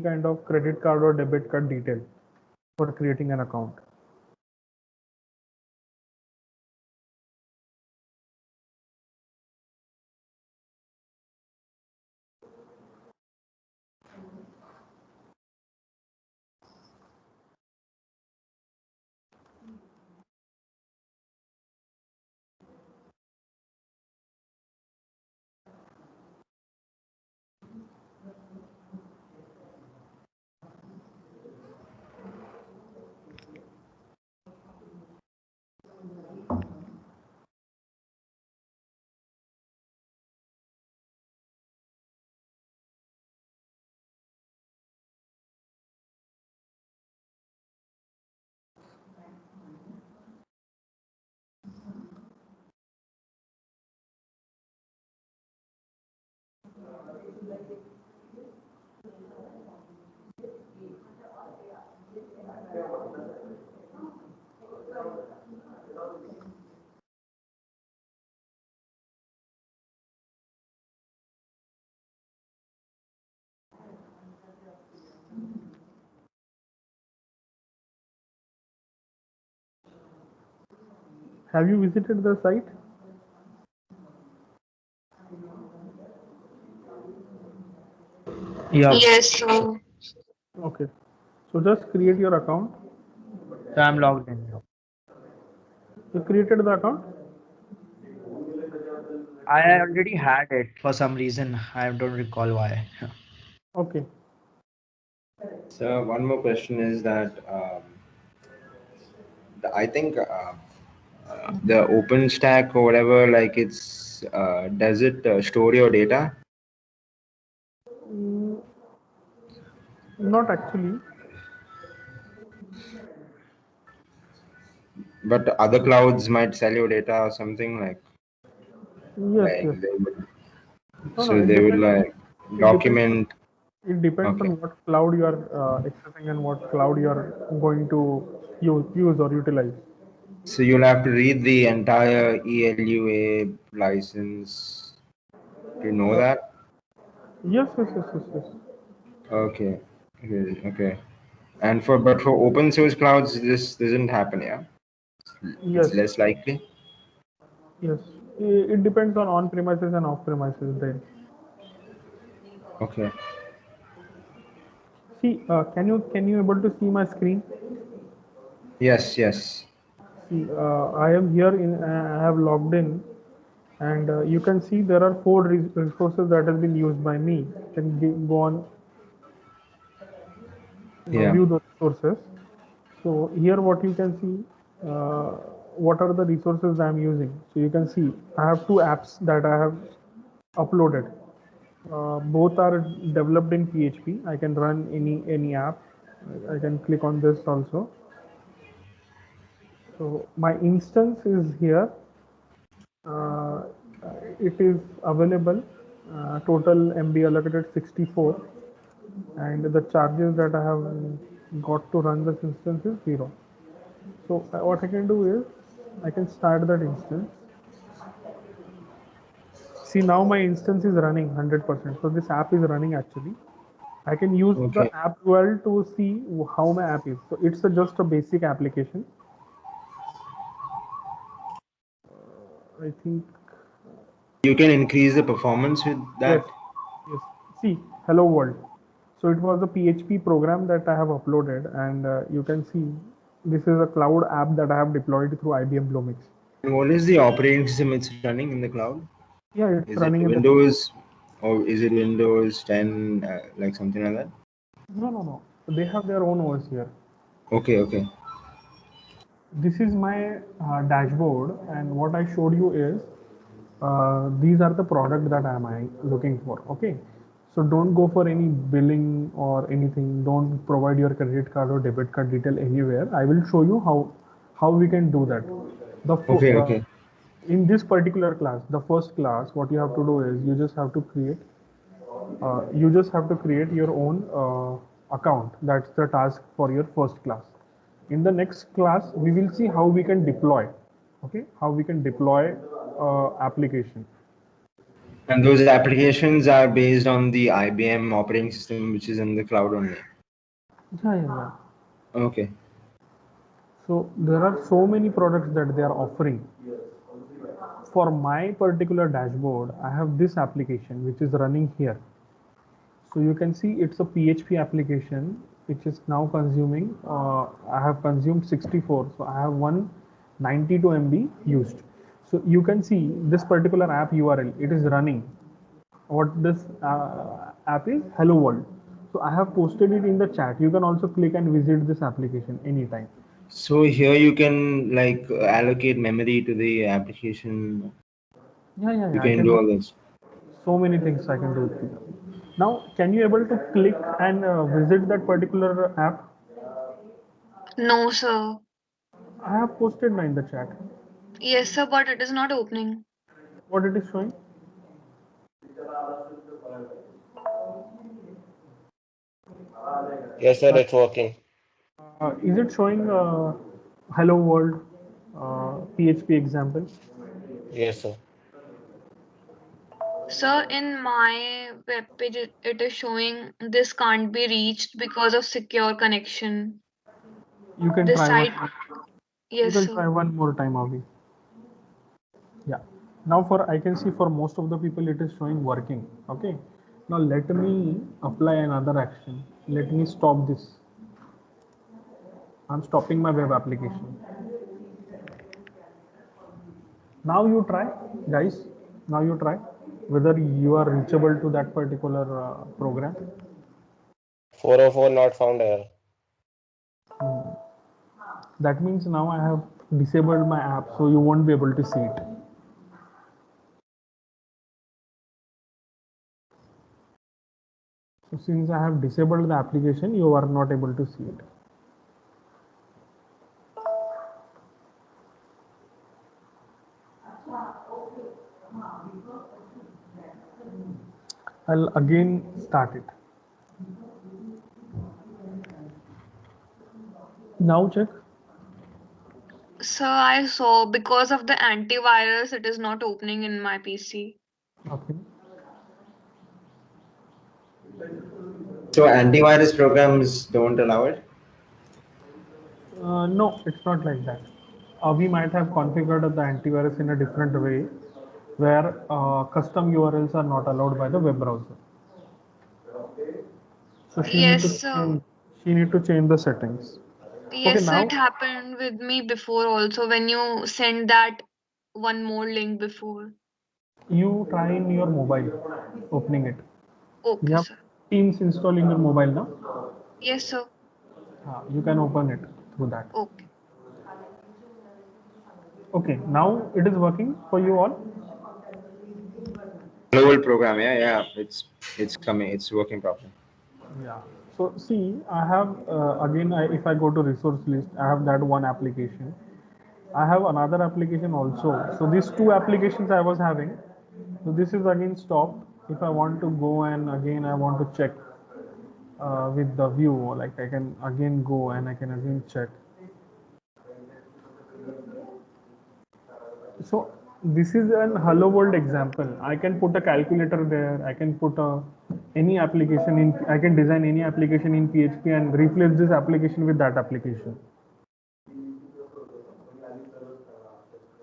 kind of credit card or debit card detail for creating an account. Have you visited the site? Yeah. Yes, so Okay. So just create your account. So I'm logged in now. You created the account? I already had it for some reason. I don't recall why. Okay. So one more question is that I think the OpenStack or whatever, like it's does it store your data? Mm, not actually. But other clouds might sell your data or something Yes, like yes. they would, No, no. so It they would depends. like It depends on. document. It depends Okay. on what cloud you are accessing and what cloud you are going to use or utilize. So you'll have to read the entire ELUA license to know Uh, that. yes, yes, yes, yes, yes. Okay. Okay. Okay. And for open source clouds, this doesn't happen. Yeah, Yes, it's less likely. yes. It depends on premises and off premises. Then Okay. see, can you able to see my screen? Yes. Yes. See, I am here in. I have logged in, and you can see there are four resources that has been used by me. You can go on Yeah. view the resources. So here what you can see, uh, what are the resources I am using. So you can see I have two apps that I have uploaded. Both are developed in PHP. I can run any app. I can click on this also. So my instance is here. Uh, it is available. Total MB allocated 64, and the charges that I have got to run this instance is 0. So what I can do is I can start that instance. See, now my instance is running 100%. So this app is running actually. I can use the Okay. app URL to see how my app is. So it's just a basic application. I think You can increase the performance with yes, that. yes. See, hello world. So it was a PHP program that I have uploaded, and you can see this is a cloud app that I have deployed through IBM Bluemix. And what is the operating system it's running in the cloud? Yeah, it's Is it running in the Windows or is it Windows 10, like something like that? no, no, no. They have their own OS here. Okay. Okay. This is my dashboard, and what I showed you is these are the product that am I looking for. Okay, so don't go for any billing or anything. Don't provide your credit card or debit card detail anywhere. I will show you how we can do that. The Okay. Okay. in this particular class, the first class, what you have to do is you just have to create your own account. That's the task for your first class. In the next class we will see how we can deploy, okay, how we can deploy application. And those applications are based on the IBM operating system, which is in the cloud only. Yeah. Okay. So there are so many products that they are offering. For my particular dashboard, I have this application which is running here. So you can see it's a PHP application which is now consuming. I have consumed 64, so I have 192 MB used. So you can see this particular app URL. It is running. What this app is? Hello World. So I have posted it in the chat. You can also click and visit this application anytime. So here you can like allocate memory to the application. You I can can do do all this. so many things. I can do it. Now, can you able to click and visit that particular app? No, sir. I have posted now in the chat. Yes, sir, but it is not opening. What it is showing? Yes, sir, it's working. Is it showing Hello World PHP example? Yes, sir. Sir, in my web page, it is showing this can't be reached because of secure connection. You can This try site, one. You yes, can sir. try one more time, Avi. Yeah. Now for I can see for most of the people it is showing working. Okay. Now let me apply another action. Let me stop this. I'm stopping my web application. Now you try, guys. Now you try whether you are reachable to that particular program. 404 not found error. That means now I have disabled my app, so you won't be able to see it. So since I have disabled the application, you are not able to see it. I'll again start it. Now check. Sir, I saw because of the antivirus, it is not opening in my PC. Okay. So antivirus programs don't allow it. No, it's not like that. We might have configured the antivirus in a different way, where custom URLs are not allowed by the web browser. So Yes, sir. she need to change the settings. Okay, Yes, sir, now it happened with me before also when you send that one more link before. you try in your mobile opening it. You Okay, have sir. Teams installed in your mobile now. Yes, sir. You can open it through that. Okay. Okay, now it is working for you all. Global program, yeah. It's coming. It's working properly. Yeah. So see, I have again, if I go to resource list, I have that one application. I have another application also. So these two applications I was having. So this is again stopped. If I want to go and again I want to check with the view, like I can again go and I can again check. So this is an hello world example. I can put a calculator there. I can put any application in. I can design any application in PHP and replace this application with that application.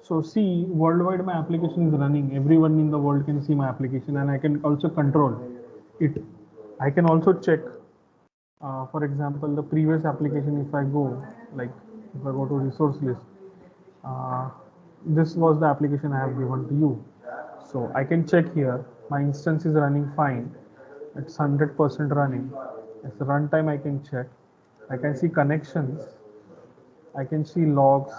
So see, worldwide my application is running. Everyone in the world can see my application, and I can also control it. I can also check. For example, the previous application. If I go, like, if I go to resource list, uh, this was the application I have given to you. So I can check here. My instance is running fine. It's 100% running. It's runtime. I can check. I can see connections. I can see logs.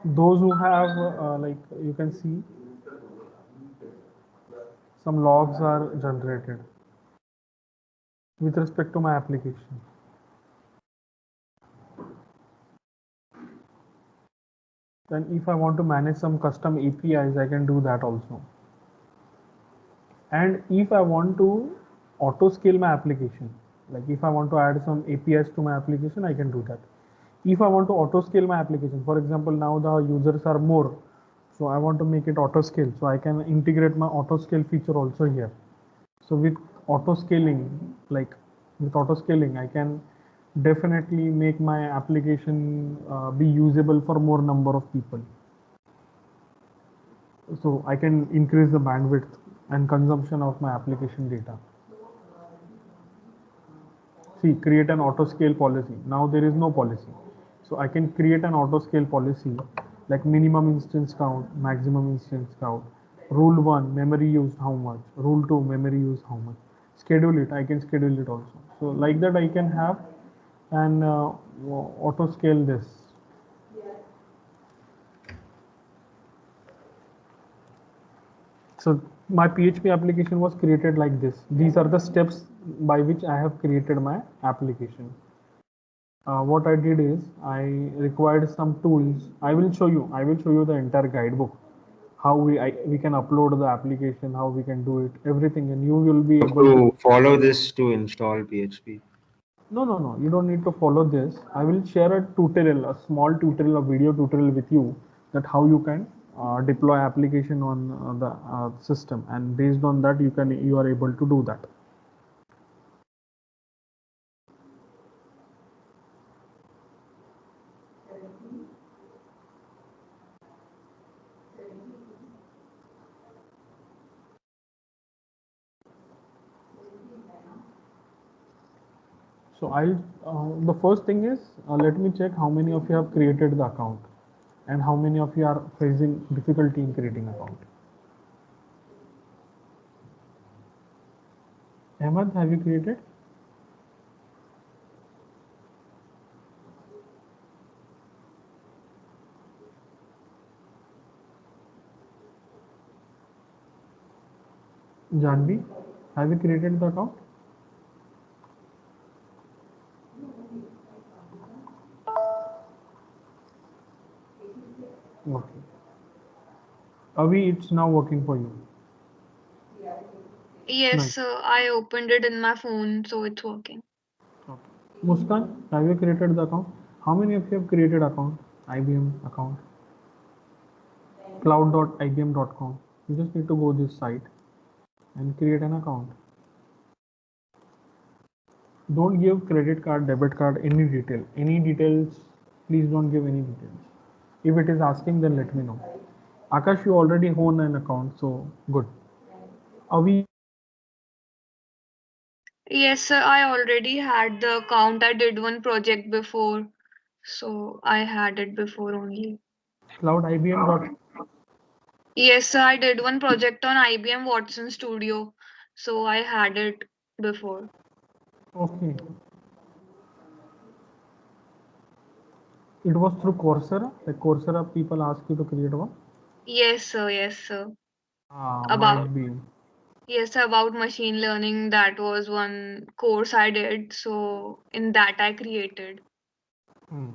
Those who have like you can see some logs are generated with respect to my application. Then if I want to manage some custom APIs, I can do that also. And if I want to auto scale my application, like if I want to add some APIs to my application, I can do that. If I want to auto scale my application, for example, now the users are more, so I want to make it auto scale, so I can integrate my auto scale feature also here. So with auto scaling, like with auto scaling, I can definitely make my application be usable for more number of people. So I can increase the bandwidth and consumption of my application data. See, create an auto scale policy. Now there is no policy. So I can create an auto scale policy like minimum instance count, maximum instance count. Rule 1, memory used how much. Rule 2, memory used how much. Schedule it. I can schedule it also. So like that I can have and auto scale this. So my PHP application was created like this. These are the steps by which I have created my application. What I did is I required some tools. I will show you. I will show you the entire guidebook, how we can upload the application, how we can do it, everything, and you will be able to. To follow this to install PHP. No. You don't need to follow this. I will share a tutorial, a small tutorial, a video tutorial with you that how you can deploy application on the system, and based on that you are able to do that. So the first thing is, let me check how many of you have created the account and how many of you are facing difficulty in creating account. Ahmad, have you created? Janvi, have you created the account? Okay. Avi, it's now working for you. Yes, Nice. sir. I opened it in my phone, so it's working. Okay. Muskan, have you created the account? How many of you have created account? IBM account? cloud.ibm.com. You just need to go this site and create an account. Don't give credit card, debit card, any detail. Any details, please don't give any details. If it is asking, then let me know. Akash, you already own an account, so good. Avi, Yes, sir. I already had the account. I did one project before, so I had it before only. cloud IBM. Yes, sir. I did one project on IBM Watson Studio, so I had it before. Okay. It was through Coursera. Like Coursera people ask you to create one. Yes, sir. Yes, sir. Might About be. Yes, about machine learning. That was one course I did. So in that I created. Hmm.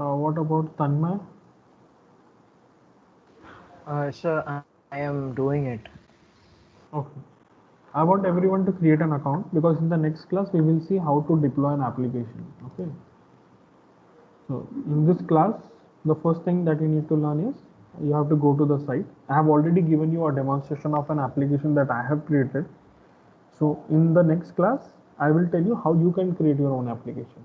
What about Tanmay? Sir, I am doing it. Okay. I want everyone to create an account because in the next class we will see how to deploy an application. Okay. So in this class, the first thing that you need to learn is you have to go to the site. I have already given you a demonstration of an application that I have created. So in the next class, I will tell you how you can create your own application.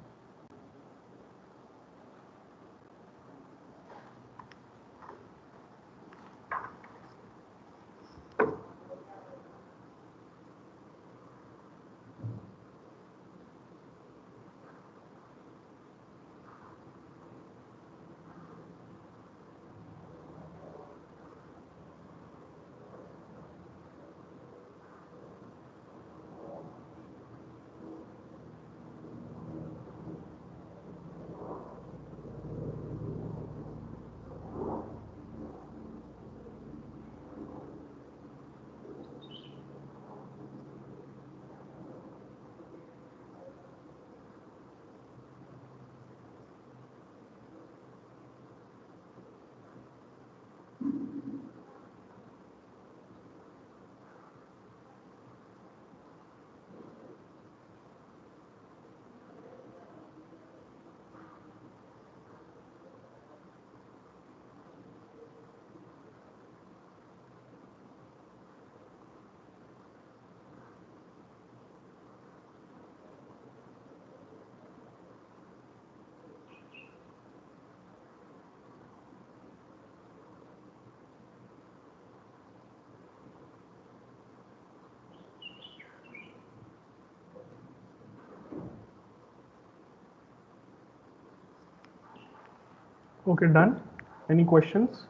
Okay, done. Any questions?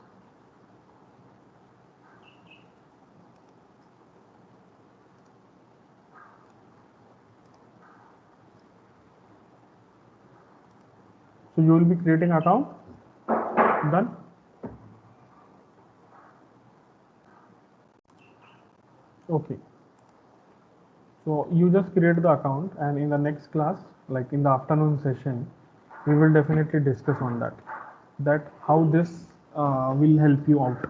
So you will be creating account. Done. Okay. So you just create the account, and in the next class, like in the afternoon session, we will definitely discuss on that how this will help you out.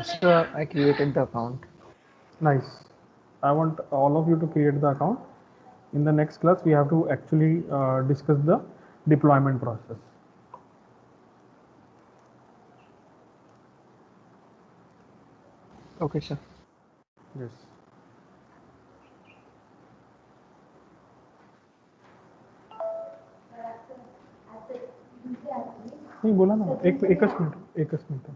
Sir, I created the account. Nice. I want all of you to create the account. In the next class, we have to actually discuss the deployment process. Okay, sir. Yes. नहीं बोला ना एकच minute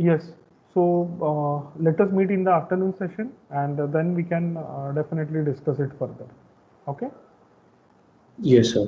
Yes. So let us meet in the afternoon session, and then we can definitely discuss it further. Okay. Yes, sir.